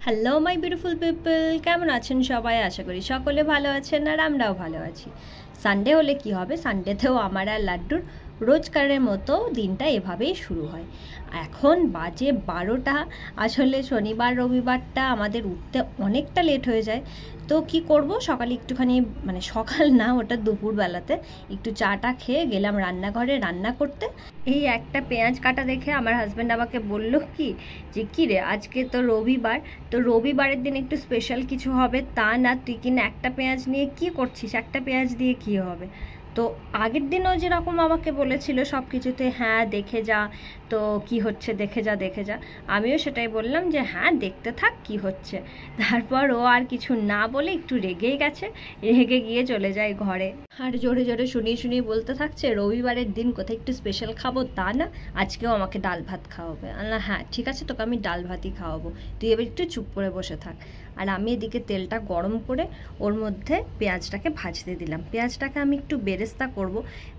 Hello my beautiful people, কেমন আছেন সবাই? আশা করি সকলে ভালো আছেন আর আমরাও ভালো আছি। সানডে হলে কি হবে, সানডেতেও আমার আর লাড্ডুর রোজকারের মতো দিনটা এভাবেই শুরু হয়। এখন বাজে 12টা। আসলে শনিবার রবিবারটা আমাদের উঠতে অনেকটা লেট হয়ে যায়, তো কি করব, সকালে একটুখানি মানে সকাল না, ওটা দুপুরবেলাতে একটু চাটা খেয়ে গেলাম রান্নাঘরে রান্না করতে। এই একটা পেঁয়াজ কাটা দেখে আমার হাজব্যান্ড আমাকে বলল কি যে কী রে, আজকে তো রবিবার, তো রবিবারের দিন একটু স্পেশাল কিছু হবে, তা না তুই কিনা একটা পেঁয়াজ নিয়ে কি করছিস, একটা পেঁয়াজ দিয়ে কি হবে? তো আগের দিনও যেরকম আমাকে বলেছিল সব কিছুতে হ্যাঁ দেখে যা, তো কি হচ্ছে দেখে যা দেখে যা, আমিও সেটাই বললাম যে হ্যাঁ দেখতে থাক কি হচ্ছে। তারপর ও আর কিছু না বলে একটু রেগেই গেছে, রেগে গিয়ে চলে যায় ঘরে, আর জোরে জোরে শুনিয়ে শুনিয়ে বলতে থাকছে রবিবারের দিন কোথায় একটু স্পেশাল খাবো তা না, আজকেও আমাকে ডাল ভাত খাওয়াবে। আল্লাহ হ্যাঁ ঠিক আছে, তোকে আমি ডাল ভাতই খাওয়াবো, তুই এবার একটু চুপ করে বসে থাক। আর আমি এদিকে তেলটা গরম করে ওর মধ্যে পেঁয়াজটাকে ভাজতে দিলাম। পেঁয়াজটাকে আমি একটু বেরেস্তা করব,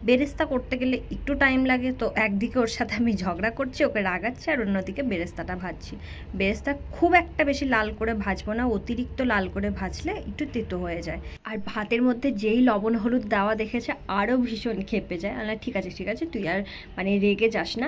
বেরেস্তা করতে গেলে একটু টাইম লাগে, তো একদিকে ওর সাথে আমি ঝগড়া করছি, ওকে রাগাচ্ছি, আর অন্যদিকে বেরেস্তাটা ভাজছি। বেরেস্তা খুব একটা বেশি লাল করে ভাজবো না, অতিরিক্ত লাল করে ভাজলে একটু তেতো হয়ে যায়। আর ভাতের মধ্যে যেই লবণ হলুদ দেওয়া দেখেছে আরও ভীষণ খেপে যায়। আল্লাহ ঠিক আছে ঠিক আছে, তুই আর মানে রেগে যাস না।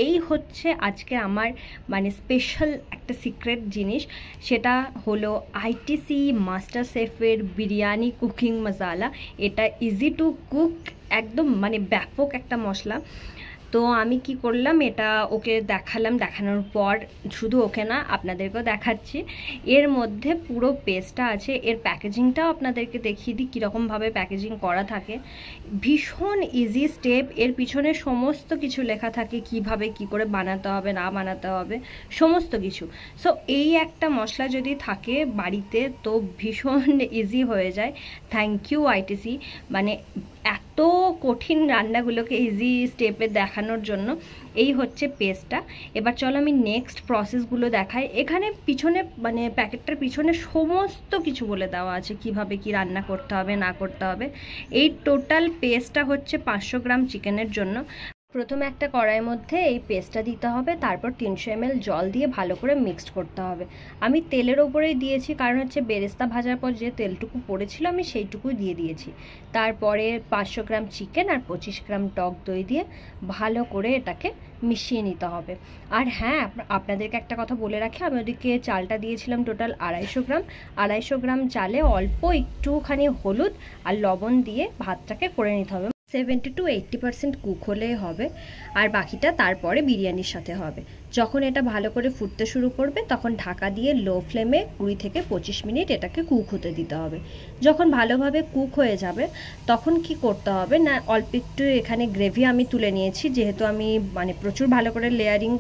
এই হচ্ছে আজকে আমার মানে স্পেশাল একটা সিক্রেট জিনিস, সেটা হলো আইটিসি মাস্টার শেফের বিরিয়ানি কুকিং মশলা। এটা ইজি টু কুক, একদম মানে ব্যাপক একটা মশলা। তো আমি কি করলাম, এটা ওকে দেখালাম, দেখানোর পর শুধু ওকে না আপনাদেরকেও দেখাচ্ছি। এর মধ্যে পুরো পেস্টটা আছে, এর প্যাকেজিংটাও আপনাদেরকে দেখিয়ে দিই কীরকমভাবে প্যাকেজিং করা থাকে। ভীষণ ইজি স্টেপ, এর পিছনে সমস্ত কিছু লেখা থাকে, কিভাবে কি করে বানাতে হবে না বানাতে হবে সমস্ত কিছু। সো এই একটা মশলা যদি থাকে বাড়িতে তো ভীষণ ইজি হয়ে যায়। থ্যাংক ইউ আইটিসি, মানে এত কঠিন রান্নাগুলোকে ইজি স্টেপে দেখানোর জন্য। এই হচ্ছে পেস্টটা। এবার চলো আমি নেক্সট প্রসেসগুলো দেখাই। এখানে পিছনে মানে প্যাকেটটার পিছনে সমস্ত কিছু বলে দেওয়া আছে, কিভাবে কি রান্না করতে হবে না করতে হবে। এই টোটাল পেস্টটা হচ্ছে 500 গ্রাম চিকেনের জন্য। প্রথমে একটা কড়াইয়ের মধ্যে এই পেস্টটা দিতে হবে, তারপর 300 ml জল দিয়ে ভালো করে মিক্সড করতে হবে। আমি তেলের ওপরেই দিয়েছি, কারণ হচ্ছে বেরেস্তা ভাজার পর যে তেলটুকু পড়েছিল আমি সেইটুকুই দিয়ে দিয়েছি। তারপরে 500 গ্রাম চিকেন আর 25 গ্রাম টক দই দিয়ে ভালো করে এটাকে মিশিয়ে নিতে হবে। আর হ্যাঁ, আপনাদেরকে একটা কথা বলে রাখি, আমি ওদিকে চালটা দিয়েছিলাম টোটাল 250 গ্রাম। 250 গ্রাম চালে অল্প একটুখানি হলুদ আর লবণ দিয়ে ভাতটাকে করে নিতে হবে। 70 to 80% কুক হলেই হবে, আর বাকিটা তারপরে বিরিয়ানির সাথে হবে। যখন এটা ভালো করে ফুটতে শুরু করবে তখন ঢাকা দিয়ে লো ফ্লেমে 20 থেকে 25 মিনিট এটাকে কুক হতে দিতে হবে। যখন ভালোভাবে কুক হয়ে যাবে তখন কি করতে হবে না, অল্প একটু এখানে গ্রেভি আমি তুলে নিয়েছি, যেহেতু আমি মানে প্রচুর ভালো করে লেয়ারিং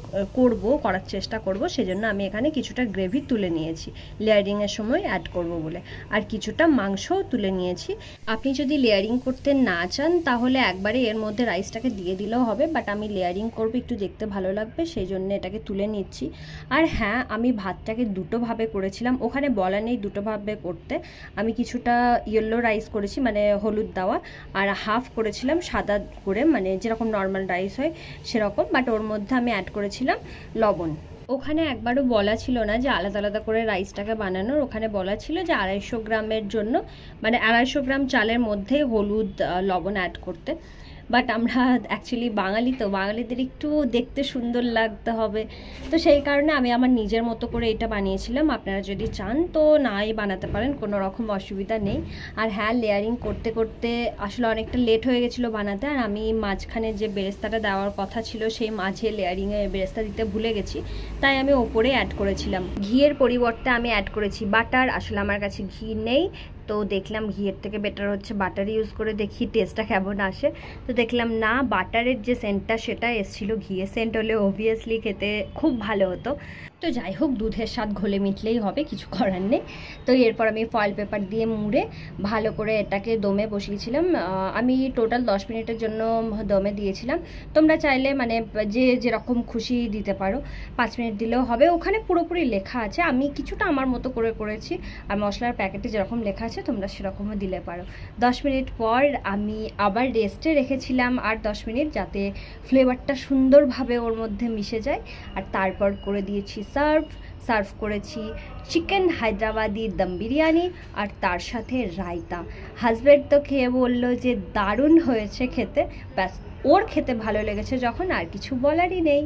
করার চেষ্টা করব, সেজন্য আমি এখানে কিছুটা গ্রেভি তুলে নিয়েছি লেয়ারিংয়ের সময় অ্যাড করব বলে, আর কিছুটা মাংসও তুলে নিয়েছি। আপনি যদি লেয়ারিং করতে না চান তাহলে একবারে এর মধ্যে রাইসটাকে দিয়ে দিলেও হবে, বাট আমি লেয়ারিং করবো, একটু দেখতে ভালো লাগবে, সেই জন্য এটাকে তুলে নিচ্ছি। আর হ্যাঁ, আমি ভাতটাকে দুটোভাবে করেছিলাম, ওখানে বলা নেই দুটোভাবে করতে। আমি কিছুটা ইয়েলো রাইস করেছি মানে হলুদ দেওয়া, আর হাফ করেছিলাম সাদা করে, মানে যেরকম নর্মাল রাইস হয় সেরকম, বাট ওর মধ্যে আমি অ্যাড করেছিলাম লবণ। ওখানে একবারও বলা ছিল না যে আলাদা আলাদা করে রাইসটাকে বানানোর, ওখানে বলা ছিল যে 250 গ্রামের জন্য মানে 250 গ্রাম চালের মধ্যে হলুদ লবণ অ্যাড করতে। বাট আমরা অ্যাকচুয়ালি বাঙালি, তো বাঙালিদের একটু দেখতে সুন্দর লাগতে হবে, তো সেই কারণে আমি আমার নিজের মতো করে এটা বানিয়েছিলাম। আপনারা যদি চান তো নাই বানাতে পারেন, কোনো রকম অসুবিধা নেই। আর হ্যাঁ, লেয়ারিং করতে করতে আসলে অনেকটা লেট হয়ে গেছিলো বানাতে, আর আমি মাঝখানে যে বেরেস্তাটা দেওয়ার কথা ছিল সেই মাঝে লেয়ারিংয়ে বেরেস্তা দিতে ভুলে গেছি, তাই আমি ওপরে অ্যাড করেছিলাম। ঘিয়ের পরিবর্তে আমি অ্যাড করেছি বাটার, আসলে আমার কাছে ঘি নেই, তো দেখলাম ঘিয়ের থেকে বেটার হচ্ছে বাটার ইউজ করে দেখি টেস্টটা কেমন আসে। তো দেখলাম না, বাটারের যে সেন্টটা সেটা এসেছিলো, ঘিয়ের সেন্ট হলে অবভিয়াসলি খেতে খুব ভালো হতো। তো যাই হোক, দুধের স্বাদ ঘোলে মিটলেই হবে, কিছু করার নেই। তো এরপর আমি ফয়েল পেপার দিয়ে মুড়ে ভালো করে এটাকে দমে বসিয়েছিলাম। আমি টোটাল 10 মিনিটের জন্য দমে দিয়েছিলাম, তোমরা চাইলে মানে যে যেরকম খুশি দিতে পারো, 5 মিনিট দিলেও হবে। ওখানে পুরোপুরি লেখা আছে, আমি কিছুটা আমার মতো করে করেছি, আর মশলার প্যাকেটে যেরকম লেখা আছে তোমরা সেরকমও দিলে পারো। 10 মিনিট পর আমি আবার রেস্টে রেখেছিলাম আর 10 মিনিট, যাতে ফ্লেভারটা সুন্দরভাবে ওর মধ্যে মিশে যায়, আর তারপর করে দিয়েছি সার্ভ। সার্ভ করেছি চিকেন হায়দ্রাবাদি দম বিরিয়ানি আর তার সাথে রায়তা। হাজব্যান্ড তো খেয়ে বললো যে দারুণ হয়েছে খেতে, ব্যাস ওর খেতে ভালো লেগেছে যখন আর কিছু বলারই নেই।